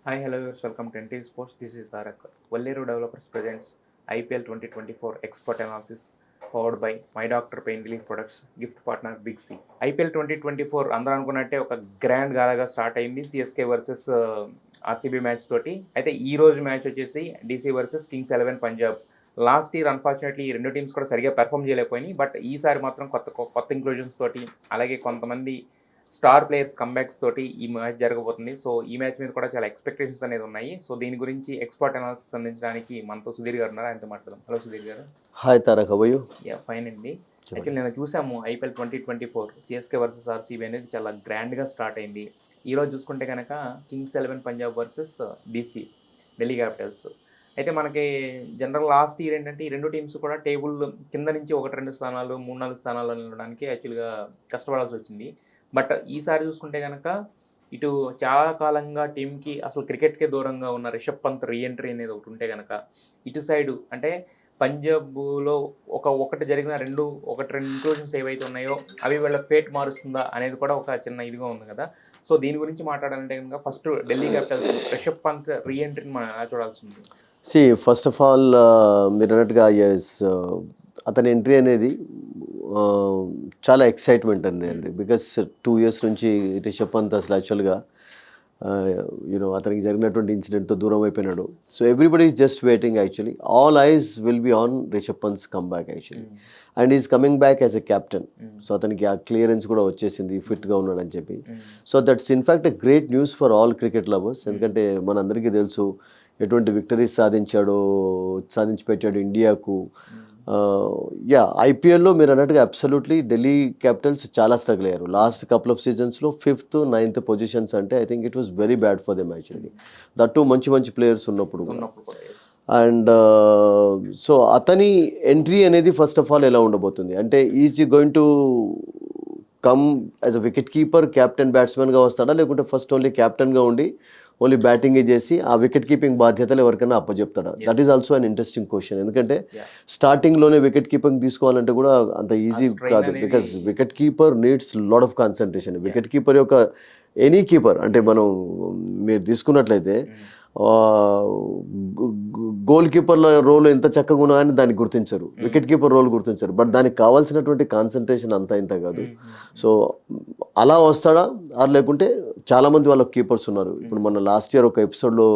Hi, hello, viewers. Welcome to NT Sports. This is Tarak. Valleru Developers presents IPL 2024 Expert Analysis, powered by My Doctor Pain Relief Products, gift partner Big C. IPL 2024 అందరూ అనుకున్నట్టే ఒక grand గాలాగా start అయింది CSK versus RCB match తోటి. అయితే ఈ రోజు match వచ్చేసి DC versus Kings 11 Punjab. Last year unfortunately ఈ రెండు టీమ్స్ కూడా సరిగా పెర్ఫామ్ చేయలేకపోయినాయి. బట్ ఈసారి మాత్రం కొత్త ఇంక్లూజన్స్ తోటి, అలాగే కొంతమంది స్టార్ ప్లేయర్స్ కంబ్యాక్స్ తోటి ఈ మ్యాచ్ జరగబోతుంది. సో ఈ మ్యాచ్ మీద కూడా చాలా ఎక్స్పెక్టేషన్స్ అనేది ఉన్నాయి. సో దీని గురించి ఎక్స్పర్ట్ అనాలిసిస్ అందించడానికి మనతో సుధీర్ గారు ఉన్నారు. ఆయనతో మాట్లాడదాం. Hello Sudheer garu. Hi Tarak, how are you? Yeah fine అండి. యాక్చువల్లీ నేను చూసాము ఐపీఎల్ 2024 సిఎస్కే వర్సెస్ ఆర్సీబీ అనేది చాలా గ్రాండ్గా స్టార్ట్ అయింది. ఈరోజు చూసుకుంటే కనుక Kings 11 Punjab versus DC Delhi Capitals. అయితే మనకి జనరల్ లాస్ట్ ఇయర్ ఏంటంటే ఈ రెండు టీమ్స్ కూడా టేబుల్ కింద నుంచి 1-2 స్థానాలు 3-4 స్థానాలు వెళ్ళడానికి యాక్చువల్గా కష్టపడాల్సి వచ్చింది. బట్ ఈసారి చూసుకుంటే కనుక ఇటు చాలా కాలంగా టీంకి అసలు క్రికెట్కే దూరంగా ఉన్న రిషబ్ పంత్ రీఎంట్రీ అనేది ఒకటి ఉంటే కనుక, ఇటు సైడు అంటే పంజాబ్లో ఒకటి జరిగిన రెండు ఇంక్లూజన్స్ ఏవైతే ఉన్నాయో అవి వీళ్ళ ఫేట్ మారుస్తుందా అనేది కూడా ఒక చిన్న ఇదిగా ఉంది కదా. సో దీని గురించి మాట్లాడాలంటే కనుక ఫస్ట్ ఢిల్లీ క్యాపిటల్స్ రిషబ్ పంత్ రీఎంట్రీని మనం ఎలా చూడాల్సి ఉంది? ఫస్ట్ ఆఫ్ ఆల్ మీరు అన్నట్టుగా అతని ఎంట్రీ అనేది చాలా ఎక్సైట్మెంట్ అండి. బికాస్ 2 years నుంచి రిషబ్ పంత్ అసలు యాక్చువల్గా అతనికి జరిగినటువంటి ఇన్సిడెంట్తో దూరం అయిపోయినాడు. So everybody is just waiting actually. All eyes will be on Rishabh Pant's comeback actually. And is coming back as a captain. So అతనికి ఆ క్లియరెన్స్ కూడా వచ్చేసింది, ఫిట్గా ఉన్నాడని చెప్పి. So that's in fact a great news for all cricket lovers. ఎందుకంటే మనందరికీ తెలుసు ఎటువంటి విక్టరీస్ సాధించి పెట్టాడు ఇండియాకు. ఐపీఎల్లో మీరు అన్నట్టుగా అబ్సల్యూట్లీ ఢిల్లీ క్యాపిటల్స్ చాలా స్ట్రగుల్ అయ్యారు లాస్ట్ కపుల్ ఆఫ్ సీజన్స్లో. 5th, 9th పొజిషన్స్ అంటే I think it was very bad for them actually. That మంచి ప్లేయర్స్ ఉన్నప్పుడు. అండ్ సో అతని ఎంట్రీ అనేది ఫస్ట్ ఆఫ్ ఆల్ ఎలా ఉండబోతుంది అంటే, is going to come as a wicket keeper, captain బ్యాట్స్మెన్గా వస్తాడా, లేకుంటే ఫస్ట్ ఓన్లీ క్యాప్టెన్గా ఉండి ఓన్లీ బ్యాటింగే చేసి ఆ వికెట్ కీపింగ్ బాధ్యతలు ఎవరికైనా అప్పచెప్తాడా? That is also an interesting question. ఎందుకంటే స్టార్టింగ్లోనే వికెట్ కీపింగ్ తీసుకోవాలంటే కూడా అంత ఈజీ కాదు. Because wicket keeper needs lot of concentration. Wicket keeper యొక్క ఎనీ కీపర్ అంటే మీరు తీసుకున్నట్లయితే గోల్ కీపర్ల రోల్ ఎంత చక్కగా ఉన్నా అని దాన్ని గుర్తించరు, వికెట్ కీపర్ రోల్ గుర్తించరు. బట్ దానికి కావాల్సినటువంటి కాన్సన్ట్రేషన్ అంతా ఇంత కాదు. సో అలా వస్తాడా లేకుంటే చాలా మంది వాళ్ళ కీపర్స్ ఉన్నారు. ఇప్పుడు మన లాస్ట్ ఇయర్ ఒక ఎపిసోడ్లో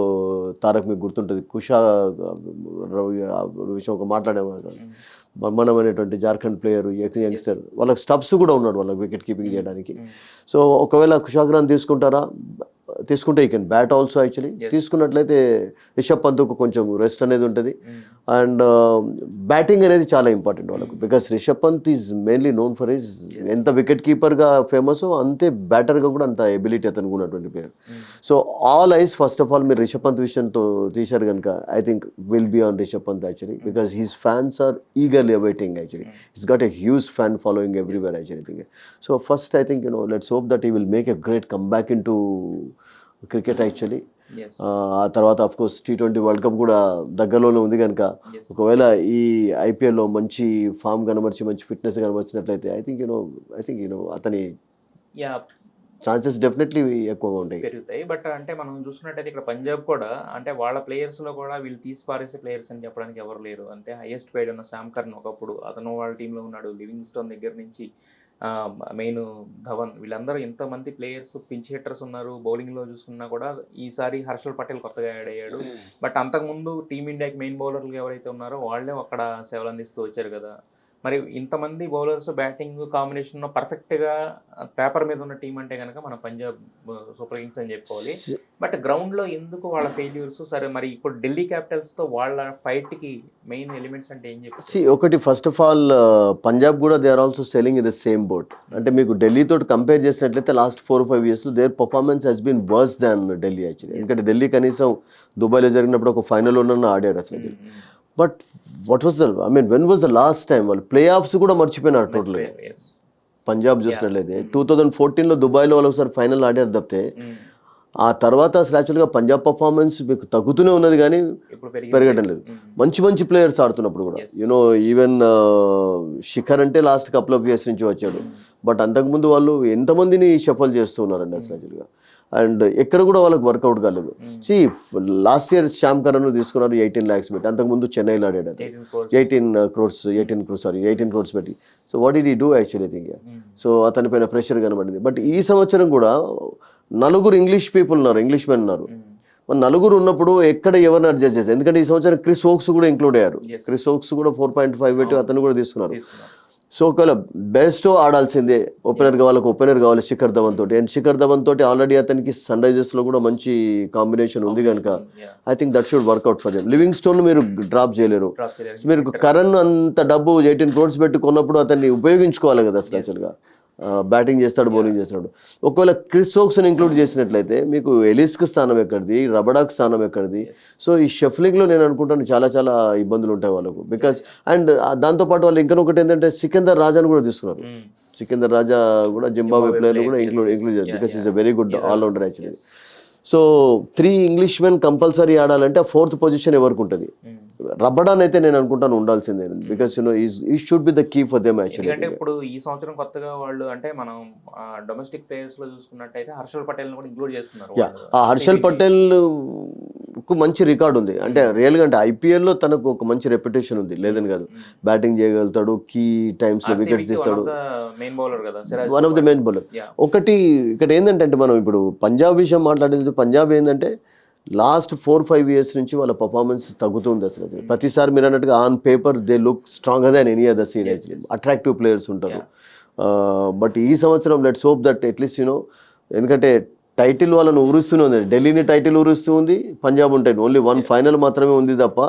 తారక్ మీకు గుర్తుంటుంది, కుషా విషయం ఒక మాట్లాడేవారు. మనం అనేటువంటి జార్ఖండ్ ప్లేయర్, యంగ్స్టర్, వాళ్ళకి స్టబ్స్ కూడా ఉన్నాడు వాళ్ళకి వికెట్ కీపింగ్ చేయడానికి. సో ఒకవేళ కుషాగ్రాన్ తీసుకుంటే ఈ కెన్ బ్యాట్ ఆల్సో యాక్చువల్లీ. తీసుకున్నట్లయితే రిషబ్ పంత్కు కొంచెం రెస్ట్ అనేది ఉంటుంది. అండ్ బ్యాటింగ్ అనేది చాలా ఇంపార్టెంట్ వాళ్ళకు. Because Rishabh Pant is mainly known for his, ఎంత వికెట్ కీపర్గా ఫేమస్ అంతే బ్యాటర్గా కూడా అంత ఎబిలిటీ అతనికి ఉన్నటువంటి player. So all eyes first of all మీరు రిషబ్ పంత్ విషయంతో తీశారు కనుక I think will be on Rishabh Pant actually. Because his fans are eagerly awaiting actually. His got a huge fan following everywhere actually. So first I think let's hope that he will make a great come back in to cricket actually. ఆ తర్వాత of course T20 world cup కూడా దగ్గరలోనే ఉంది కనుక ఒకవేళ ఈ ఐపీఎల్లో మంచి ఫామ్ కనబరిచి మంచి ఫిట్నెస్ కనబరిచినట్లయితే ఐ థింక్ అతని ఛాన్సెస్ డెఫినెట్లీ ఎక్కువగా ఉంటాయి, పెరుగుతాయి. బట్ అంటే మనం చూసుకున్నట్టయితే ఇక్కడ పంజాబ్ కూడా అంటే వాళ్ళ ప్లేయర్స్లో కూడా వీళ్ళు తీసి పారేసే ప్లేయర్స్ అని చెప్పడానికి ఎవరు లేరు. అంటే హైయెస్ట్ పెయిడ్ ఉన్న శామ్ కర్న్ ఒకప్పుడు అతను వాళ్ళ టీంలో ఉన్నాడు. లివింగ్స్టోన్ దగ్గర నుంచి మెయిన్ ధవన్, వీళ్ళందరూ ఎంతమంది ప్లేయర్స్ పించ్ హిట్టర్స్ ఉన్నారు. బౌలింగ్లో చూసుకున్నా కూడా ఈసారి హర్షల్ పటేల్ కొత్తగా యాడ్ అయ్యాడు. బట్ అంతకుముందు టీమిండియాకి మెయిన్ బౌలర్లు ఎవరైతే ఉన్నారో వాళ్ళే అక్కడ సేవలు అందిస్తూ వచ్చారు కదా. మరి ఇంతమంది బౌలర్స్ బ్యాటింగ్ కాంబినేషన్ పర్ఫెక్ట్గా పేపర్ మీద ఉన్న టీం అంటే కనుక మన పంజాబ్ సూపర్ కింగ్స్ అని చెప్పుకోవాలి. బట్ గ్రౌండ్లో ఎందుకు వాళ్ళ ఫెయిల్యూర్స్? సరే మరి ఇప్పుడు ఢిల్లీ క్యాపిటల్స్తో వాళ్ళ ఫైట్కి మెయిన్ ఎలిమెంట్స్ అంటే ఏం చెప్పి? ఒకటి ఫస్ట్ ఆఫ్ ఆల్ పంజాబ్ కూడా they are also sailing in the same boat. అంటే మీకు ఢిల్లీతో కంపేర్ చేసినట్లయితే లాస్ట్ 4-5 yearsలో their performance has been worse than Delhi actually. ఎందుకంటే ఢిల్లీ కనీసం దుబాయ్లో జరిగినప్పుడు ఒక ఫైనల్లోనూ ఆడారు అసలు. But when was the last time వాళ్ళు ప్లే ఆఫ్స్ కూడా మర్చిపోయినారు టోటల్గా. పంజాబ్ చూసినట్లయితే 2014లో దుబాయ్లో వాళ్ళు ఒకసారి ఫైనల్ ఆడారు తప్పితే ఆ తర్వాత అసలు యాక్చువల్గా పంజాబ్ పర్ఫార్మెన్స్ మీకు తగ్గుతూనే ఉన్నది కానీ పెరగడం లేదు. మంచి ప్లేయర్స్ ఆడుతున్నప్పుడు కూడా ఈవెన్ శిఖర్ అంటే లాస్ట్ కపుల్ ఆఫ్ ఇయర్స్ నుంచి వచ్చాడు. బట్ అంతకుముందు వాళ్ళు ఎంతమందిని షఫల్ చేస్తూ ఉన్నారండి అసలు యాక్చువల్గా. అండ్ ఎక్కడ కూడా వాళ్ళకి వర్కౌట్ కాలేదు. లాస్ట్ ఇయర్ శ్యామ్ కరణ్ తీసుకున్నారు 18 lakhs పెట్టి, అంతకుముందు చెన్నైలో ఆడాడు 18 crores పెట్టి. So what did he do actually think. So అతని పైన ప్రెషర్ కనబడింది. బట్ ఈ సంవత్సరం కూడా 4 ఇంగ్లీష్ పీపుల్ ఉన్నారు, ఇంగ్లీష్ మెన్ ఉన్నారు. మన 4 ఉన్నప్పుడు ఎక్కడ ఎవరిని అడ్జస్ట్ చేస్తారు, ఎందుకంటే ఈ సంవత్సరం క్రిస్ ఓక్స్ కూడా ఇంక్లూడ్ అయ్యారు. క్రిస్ ఓక్స్ కూడా 4.5 పెట్టి అతను కూడా తీసుకున్నారు. సో ఒకవేళ బెస్టో ఆడాల్సిందే, ఓపెనర్గా వాళ్ళకి ఓపెనర్ కావాలి శిఖర్ ధవన్ తోటి. అండ్ శిఖర్ ధవన్ తోటి ఆల్రెడీ అతనికి సన్ రైజర్స్లో కూడా మంచి కాంబినేషన్ ఉంది కనుక I think that should work out for them. Livingstone మీరు డ్రాప్ చేయలేరు. మీరు కరణ్ అంత డబ్బు 18 crores పెట్టి కొన్నప్పుడు అతన్ని ఉపయోగించుకోవాలి కదా అసలు. యాక్చువల్గా బ్యాటింగ్ చేస్తాడు, బౌలింగ్ చేస్తాడు. ఒకవేళ క్రిస్ ఓక్స్ని ఇంక్లూడ్ చేసినట్లయితే మీకు ఎలిస్కి స్థానం ఎక్కడిది, రబడాకి స్థానం ఎక్కడిది. సో ఈ షఫ్లింగ్లో నేను అనుకుంటాను చాలా చాలా ఇబ్బందులు ఉంటాయి వాళ్ళకు. బికాస్ అండ్ దాంతోపాటు వాళ్ళు ఇంకొకటి ఏంటంటే సికందర్ రాజాను కూడా తీసుకున్నారు. సికందర్ రాజా కూడా జింబాబ్వే ప్లేయర్లు కూడా ఇంక్లూడ్ చేయాలి because is a very good all-rounder actually. So 3 English men compulsory ఆడాలంటే ఆ 4th పొజిషన్ ఎవరికి ఉంటుంది. రబ్బడాన్ అయితే నేను అనుకుంటాను ఉండాల్సిందే, because he should be the key for them actually. అంటే ఇప్పుడు ఈ సంవత్సరం కొత్తగా వాళ్ళు అంటే మనం డొమెస్టిక్ ప్లేయర్స్ లో చూసుకున్నట్టయితే హర్షల్ పటేల్ కూడా ఇంక్లూడ్ చేస్తున్నారు. ఆ హర్షల్ పటేల్ కు మంచి రికార్డ్ ఉంది. అంటే రియల్ గా అంటే IPL లో తనకు ఒక మంచి రెప్యుటేషన్ ఉంది, లేదని కాదు. బ్యాటింగ్ చేయగలుగుతాడు, కీ టైమ్స్ లో వికెట్స్ తీస్తాడు, మెయిన్ బౌలర్ కదా, one of the main bowler. ఒకటి ఇక్కడ ఏంటంటే మనం ఇప్పుడు పంజాబ్ విషయం మాట్లాడేది, పంజాబ్ ఏంటంటే లాస్ట్ 4-5 years నుంచి వాళ్ళ పర్ఫార్మెన్స్ తగ్గుతుంది అసలు. ప్రతిసారి మీరు అన్నట్టుగా on paper they look stronger than any other seed. Attractive players ఉంటారు. బట్ ఈ సంవత్సరం లెట్స్ హోప్ దట్ అట్లీస్ట్ ఎందుకంటే టైటిల్ వాళ్ళను ఊరుస్తూనే ఉంది. ఢిల్లీని టైటిల్ ఊరుస్తూ ఉంది, పంజాబ్ ఉంటాయి. ఓన్లీ 1 final మాత్రమే ఉంది తప్ప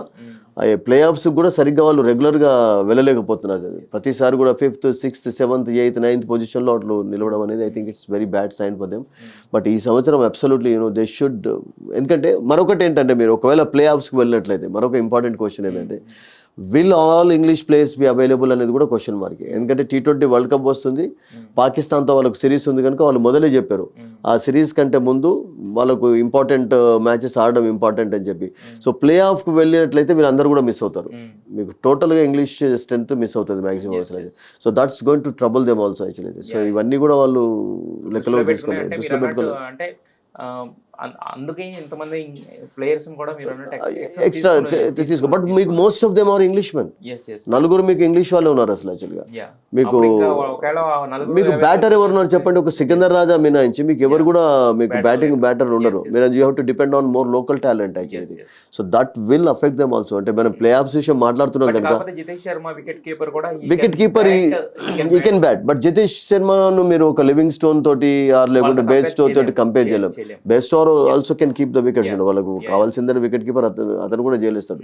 ప్లే ఆఫ్స్ కూడా సరిగ్గా వాళ్ళు రెగ్యులర్గా వెళ్ళలేకపోతున్నారు. ప్రతిసారి కూడా 5th, 6th, 7th, 8th, 9th పొజిషన్లో అట్లు నిలవడం అనేది I think it's very bad sign for them. But ఈ సంవత్సరం అబ్సల్యూట్లీ దే షుడ్. ఎందుకంటే మరొకటి ఏంటంటే మీరు ఒకవేళ ప్లే ఆఫ్స్కి వెళ్ళినట్లయితే మరొక ఇంపార్టెంట్ క్వశ్చన్ ఏంటంటే will all English players be available అనేది కూడా క్వశ్చన్ మార్క్. ఎందుకంటే T20 వరల్డ్ కప్ వస్తుంది, పాకిస్తాన్తో వాళ్ళకు సిరీస్ ఉంది కనుక వాళ్ళు మొదలే చెప్పారు ఆ సిరీస్ కంటే ముందు వాళ్ళకు ఇంపార్టెంట్ మ్యాచెస్ ఆడడం ఇంపార్టెంట్ అని చెప్పి. సో ప్లే ఆఫ్కి వెళ్ళినట్లయితే వీళ్ళందరూ కూడా మిస్ అవుతారు. మీకు టోటల్గా ఇంగ్లీష్ స్ట్రెంత్ మిస్ అవుతుంది మ్యాక్సిమం అసలు. So that's going to trouble them also actually. So ఇవన్నీ కూడా వాళ్ళు లెక్కలో తీసుకోవాలి, దృష్టిలో పెట్టుకోవాలి. అంటే అందుకే ఇంతమంది ప్లేయర్స్ కూడా మీరు ఎక్స్ట్రా తీసుకో. బట్ మీకు most of them are English men. 4 మీకు ఇంగ్లీష్ వాళ్ళే ఉన్నారు అసలు యాక్చువల్గా. మీకు బ్యాటర్ ఎవరు ఉన్నారు చెప్పండి? ఒక సికందర్ రాజా మినాయించి మీకు ఎవరు కూడా మీకు బ్యాటర్ ఉండరు. మీరు you have to depend on more local talent actually. So that will affect them also. అంటే మనం ప్లే ఆఫ్స్ విషయం మాట్లాడుతున్నాం కనుక wicket keeper you can bat. But Jitesh శర్మను మీరు ఒక లివింగ్ స్టోన్ తోటి ఆర్ లేకుంటే బేస్టో తోటి కంపేర్ చేయలేం. Best are also can keep the wickets. వాళ్ళకు కావాల్సిందని వికెట్ కీపర్ అతను కూడా చేయలేస్తాడు,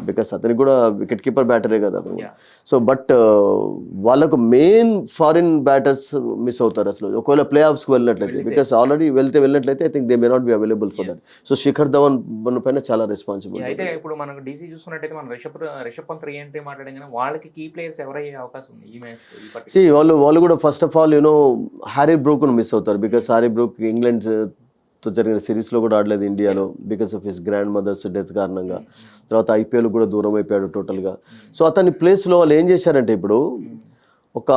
బికాస్ అతనికి కూడా వికెట్ కీపర్ బ్యాటరే కదా అతను. సో బట్ వాళ్ళకు మెయిన్ ఫారిన్ బ్యాటర్స్ మిస్ అవుతారు అసలు ఒకవేళ ప్లే ఆఫ్స్కి వెళ్ళినట్లయితే. బికాస్ ఆల్రెడీ వెళ్ళినట్లయితే I think they may not be available for that. So Shikhar Dhawan పైన చాలా రెస్పాన్సిబిలిటీ. అయితే ఇప్పుడు మనకు DC చూసుకున్నట్టయితే మనం రిషబ్ పంత్ రీఎంట్రీ మాట్లాడగానే వాళ్ళకి కీ ప్లేయర్స్ ఎవరయ్యే అవకాశం ఉంది ఈ మ్యాచ్? వాళ్ళు కూడా ఫస్ట్ ఆఫ్ ఆల్ హ్యారీ బ్రూక్ను మిస్ అవుతారు. బికాస్ హ్యారీ బ్రూక్ ఇంగ్లాండ్ తో జరిగిన సిరీస్లో కూడా ఆడలేదు ఇండియాలో because of his grandmother's death కారణంగా. తర్వాత IPL కూడా దూరం అయిపోయాడు టోటల్గా. సో అతని ప్లేస్లో వాళ్ళు ఏం చేశారంటే ఇప్పుడు ఒక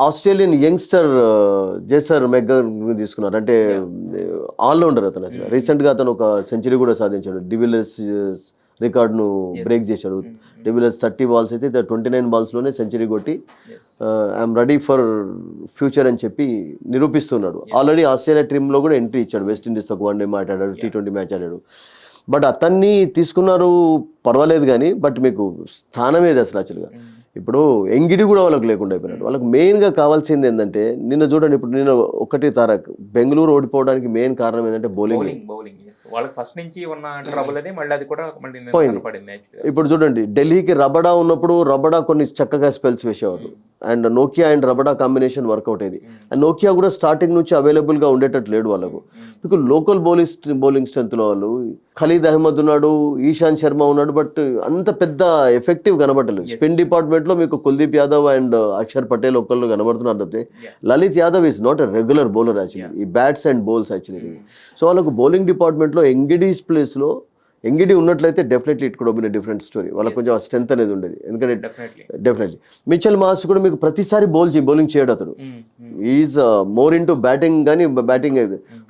ఆస్ట్రేలియన్ యంగ్స్టర్ జేసర్ మెగ్గర్ తీసుకున్నారు. అంటే ఆల్రౌండర్ అతను. రీసెంట్గా అతను ఒక సెంచరీ కూడా సాధించాడు, డివిలియర్స్ రికార్డును బ్రేక్ చేశాడు. డివిలియర్స్ 30 balls అయితే 29 balls సెంచరీ కొట్టి ఐఎమ్ రెడీ ఫర్ ఫ్యూచర్ అని చెప్పి నిరూపిస్తున్నాడు. ఆల్రెడీ ఆస్ట్రేలియా టీంలో కూడా ఎంట్రీ ఇచ్చాడు. వెస్టిండీస్తో ఒక 1 day మ్యాచ్ ఆడాడు, T20 మ్యాచ్ ఆడాడు. బట్ అతన్ని తీసుకున్నారు పర్వాలేదు కానీ బట్ మీకు స్థానం ఏది అసలు యాక్చువల్గా? ఇప్పుడు ఎంగిడి కూడా వాళ్ళకి లేకుండా అయిపోయినాడు. వాళ్ళకి మెయిన్గా కావాల్సింది ఏంటంటే నిన్న చూడండి, ఇప్పుడు నిన్న ఒకటి తారక్ బెంగళూరు ఓడిపోవడానికి మెయిన్ కారణం ఏంటంటే బౌలింగ్. వాళ్ళకి ఫస్ట్ నుంచి ఉన్న ట్రబుల్ అది మళ్ళీ అది కూడా పోయింది. ఇప్పుడు చూడండి ఢిల్లీకి రబడా ఉన్నప్పుడు రబడా కొన్ని చక్కగా స్పెల్స్ వేసేవారు. అండ్ నోకియా అండ్ రబడా కాంబినేషన్ వర్కౌట్ అయ్యేది. అండ్ నోకియా కూడా స్టార్టింగ్ నుంచి అవైలబుల్గా ఉండేటట్టు లేడు వాళ్ళకు. మీకు లోకల్ బౌలింగ్ స్ట్రెంత్లో వాళ్ళు ఖలీద్ అహ్మద్ ఉన్నాడు, ఈశాంత్ శర్మ ఉన్నాడు, బట్ అంత పెద్ద ఎఫెక్టివ్ కనబడలేదు. స్పిన్ డిపార్ట్మెంట్లో మీకు కుల్దీప్ యాదవ్ అండ్ అక్షర్ పటేల్ ఒకళ్ళు కనబడుతున్నారు తప్పితే Lalit Yadav is not a regular bowler actually, ఈ bats and bowls actually. So వాళ్ళకు బౌలింగ్ డిపార్ట్మెంట్లో ఎంగిడీస్ ప్లేస్లో ఎంగిడి ఉన్నట్లయితే definitely it could be different story. వాళ్ళకి కొంచెం స్ట్రెంత్ అనేది ఉండేది. ఎందుకంటే డెఫినెట్లీ మిచెల్ మార్ష్ కూడా మీకు ప్రతిసారి బౌలింగ్ చేయడు అతను. ఈజ్ మోర్ ఇంటూ బ్యాటింగ్ కానీ బ్యాటింగ్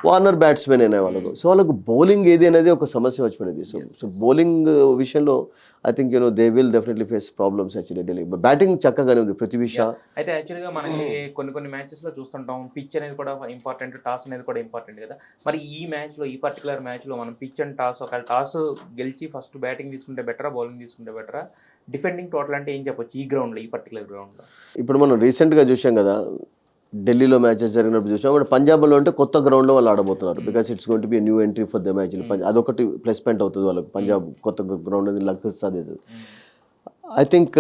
వార్నర్ బ్యాట్స్మెన్ అనే వాళ్ళకు. సో వాళ్ళకు బౌలింగ్ ఏది అనేది ఒక సమస్య వచ్చిపోయింది. సో బౌలింగ్ విషయంలో I think they will definitely face problems actually Delhi. Batting చక్కగానే ఉంది పృథ్వీ షా. అయితే యాక్చువల్గా మనకి కొన్ని మ్యాచెస్ లో చూస్తుంటాం పిచ్ అనేది కూడా ఇంపార్టెంట్, టాస్ అనేది కూడా ఇంపార్టెంట్ కదా. మరి ఈ పర్టికులర్ మ్యాచ్ లో మనం పిచ్ అండ్ టాస్, ఒకవేళ టాస్ గెలిచి ఫస్ట్ బ్యాటింగ్ తీసుకుంటే బెటరా, బౌలింగ్ తీసుకుంటే బెటరా, డిఫెండింగ్ టోటల్ అంటే ఏం చెప్పొచ్చు ఈ గ్రౌండ్ లో, ఈ పర్టికులర్ గ్రౌండ్ లో? ఇప్పుడు మనం రీసెంట్గా చూసాం కదా, ఢిల్లీలో మ్యాచెస్ జరిగినప్పుడు చూసాం. బట్ పంజాబ్లో అంటే కొత్త గ్రౌండ్లో వాళ్ళు ఆడబోతున్నారు. Because it's going to be new entry for the match. అదొకటి ప్లస్ పాయింట్ అవుతుంది వాళ్ళకి. పంజాబ్ కొత్త గ్రౌండ్ అనేది లక్ సాధిస్తుంది. ఐ థింక్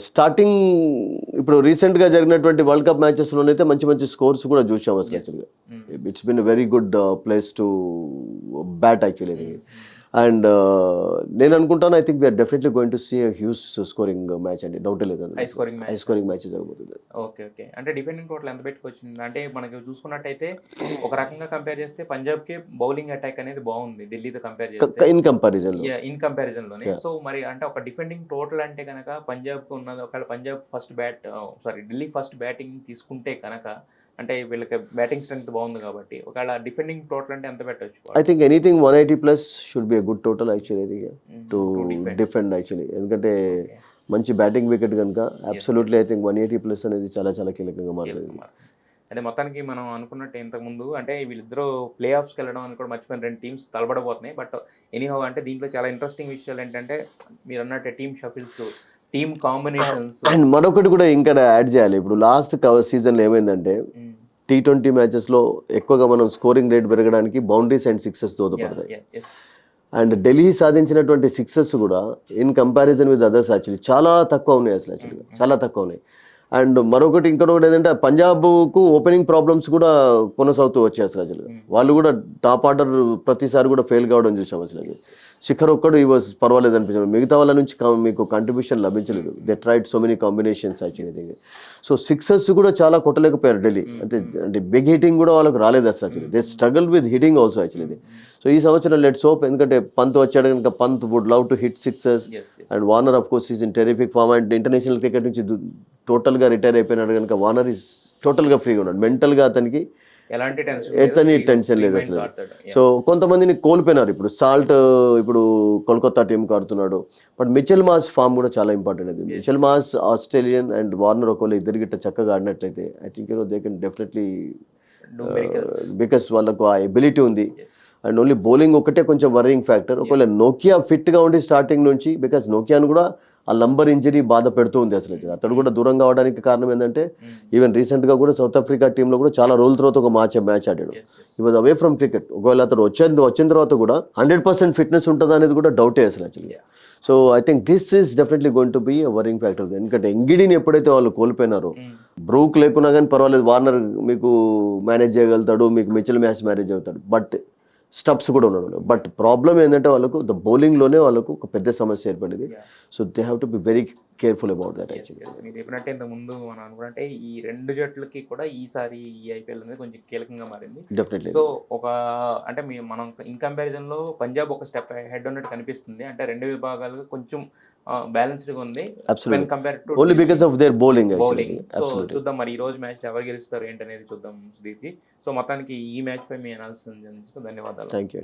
స్టార్టింగ్ ఇప్పుడు రీసెంట్గా జరిగినటువంటి వరల్డ్ కప్ మ్యాచెస్లోనైతే మంచి స్కోర్స్ కూడా చూసాం అసలు. యాక్చువల్గా it's been very good place to bat actually. And నేను అనుకుంటాను I think we're definitely going to see huge scoring match అండి, డౌట్ లేదు. హై స్కోరింగ్ మ్యాచ్ జరగబోతుంది. ఓకే. అంటే డిఫెండింగ్ టోటల్ ఎంత పెట్టుకొచ్చింది అంటే మనకి చూసుకున్నట్టయితే ఒక రకంగా కంపేర్ చేస్తే పంజాబ్కి బౌలింగ్ అటాక్ అనేది బాగుంది ఢిల్లీతో కంపేర్ చేస్తే ఇన్ కంపారిజన్ లోనే. సో మరి అంటే ఒక డిఫెండింగ్ టోటల్ అంటే కనుక పంజాబ్కి ఉన్నది, ఒకవేళ పంజాబ్ ఢిల్లీ ఫస్ట్ బ్యాటింగ్ తీసుకుంటే కనుక, అంటే వీళ్ళకి బ్యాటింగ్ స్ట్రెంగ్త్ బాగుంది కాబట్టి ఒకవేళ డిఫెండింగ్ టోటల్ అంటే ఎంత పెట్టవచ్చు? I think anything 180+ should be a good total actually to defend actually. ఎందుకంటే మంచి బ్యాటింగ్ వికెట్ కనుక అబ్సల్యూట్లీ ఐ థింక్ 180+ అనేది చాలా కీలకంగా మారింది. అదే మొత్తానికి మనం అనుకున్నట్టు ఇంతకుముందు అంటే వీళ్ళిద్దరూ ప్లే ఆఫ్స్కి వెళ్ళడం అని కూడా మర్చిపోయిన 2 టీమ్స్ తలబడబోతున్నాయి. బట్ ఎనీహౌ అంటే దీంట్లో చాలా ఇంట్రెస్టింగ్ విషయాలు ఏంటంటే మీరు అన్నట్టు team shuffles, team combinations. And మరొకటి కూడా ఇంకా యాడ్ చేయాలి. ఇప్పుడు లాస్ట్ సీజన్లో ఏమైందంటే T20 మ్యాచెస్లో ఎక్కువగా మనం స్కోరింగ్ రేట్ పెరగడానికి బౌండరీస్ అండ్ సిక్సెస్ దోహదపడతాయి. అండ్ ఢిల్లీ సాధించినటువంటి సిక్సెస్ కూడా in comparison with others actually చాలా తక్కువ ఉన్నాయి అసలు. యాక్చువల్గా చాలా తక్కువ ఉన్నాయి. అండ్ ఇంకొకటి ఏంటంటే పంజాబ్కు ఓపెనింగ్ ప్రాబ్లమ్స్ కూడా కొనసాగుతూ వచ్చాయి అసలు. యాక్చువల్గా వాళ్ళు కూడా టాప్ ఆర్డర్ ప్రతిసారి కూడా ఫెయిల్ కావడం చూసాం అసలు. శిఖర్ ఒక్కడు ఈ వాజ్ పర్వాలేదు అనిపించాడు, మిగతా వాళ్ళ నుంచి మీకు కంట్రిబ్యూషన్ లభించలేదు. They tried so many combinations actually. So sixes కూడా చాలా కొట్టలేకపోయారు ఢిల్లీ. అంటే బిగ్ హిట్టింగ్ కూడా వాళ్ళకి రాలేదు అసలు. Actually they struggle with hitting also actually. So ఈ సంవత్సరం లెట్స్ హోప్, ఎందుకంటే పంత్ వచ్చాడు కనుక Pant would love to hit sixes. And Warner of course is in terrific form. And international cricket నుంచి టోటల్గా రిటైర్ అయిపోయినాడు కనుక వార్నర్ ఈజ్ టోటల్గా ఫ్రీగా ఉన్నాడు. మెంటల్గా అతనికి ఎలాంటి టెన్షన్ లేదు అసలు. సో కొంతమందిని కోల్పోయినారు. ఇప్పుడు సాల్ట్ ఇప్పుడు కోల్కతా టీంకి ఆడుతున్నాడు. బట్ మిచెల్ మాస్ ఫామ్ కూడా చాలా ఇంపార్టెంట్. అది Mitchell Marsh Australian and Warner ఒకవేళ ఇద్దరు గిట్ట చక్కగా ఆడినట్లయితే I think they can definitely, because వాళ్ళకు ఆ ఎబిలిటీ ఉంది. అండ్ ఓన్లీ బౌలింగ్ ఒకటే కొంచెం వరింగ్ ఫ్యాక్టర్. ఒకవేళ నోకియా ఫిట్గా ఉండి స్టార్టింగ్ నుంచి, బికాస్ నోకియాను కూడా ఆ లంబర్ ఇంజరీ బాధ పెడుతూ ఉంది అసలు. అతడు కూడా దూరం కావడానికి కారణం ఏంటంటే ఈవెన్ రీసెంట్గా కూడా సౌత్ ఆఫ్రికా టీంలో కూడా చాలా రోజుల తర్వాత ఒక మ్యాచ్ ఆడాడు. ఈ వాజ్ అవే ఫ్రమ్ క్రికెట్. ఒకవేళ అతడు వచ్చిన తర్వాత కూడా 100% ఫిట్నెస్ ఉంటుందా అనేది కూడా డౌటే అసలు actually. So I think this is definitely going to be a worrying factor. ఎందుకంటే ఎంగిడీని ఎప్పుడైతే వాళ్ళు కోల్పోయినారో, బ్రూక్ లేకున్నా కానీ పర్వాలేదు, వార్నర్ మీకు మేనేజ్ చేయగలుగుతాడు, మీకు మిచెల్ మ్యాచ్ మేనేజ్ అవుతాడు. బట్ స్టబ్స్ కూడా ఉన్నాడు. బట్ ప్రాబ్లం ఏంటంటే వాళ్ళకు ద బౌలింగ్లోనే వాళ్ళకు ఒక పెద్ద సమస్య ఏర్పడింది. So they have to be very careful about that actually. మీరు చెప్పినట్టే ఇంతకుముందు మనం అనుకుంటే ఈ 2 జట్లకి కూడా ఈసారి ఈ ఐపీఎల్ అనేది కొంచెం కీలకంగా మారింది. డెఫినెట్లీ. సో అంటే మనం ఇన్ కంపారిజన్లో పంజాబ్ ఒక స్టెప్ హెడ్ ఉన్నట్టు కనిపిస్తుంది. అంటే 2 విభాగాలుగా కొంచెం బ్యాలెన్స్డ్గా ఉంది. Only because of their bowling. So చూద్దాం మరి ఈ రోజు మ్యాచ్ ఎవరు గెలుస్తారు ఏంటనేది చూద్దాం సుధీర్కి. సో మొత్తానికి ఈ మ్యాచ్ పై మీ అనాలిసిస్ ధన్యవాదాలు. Thank you.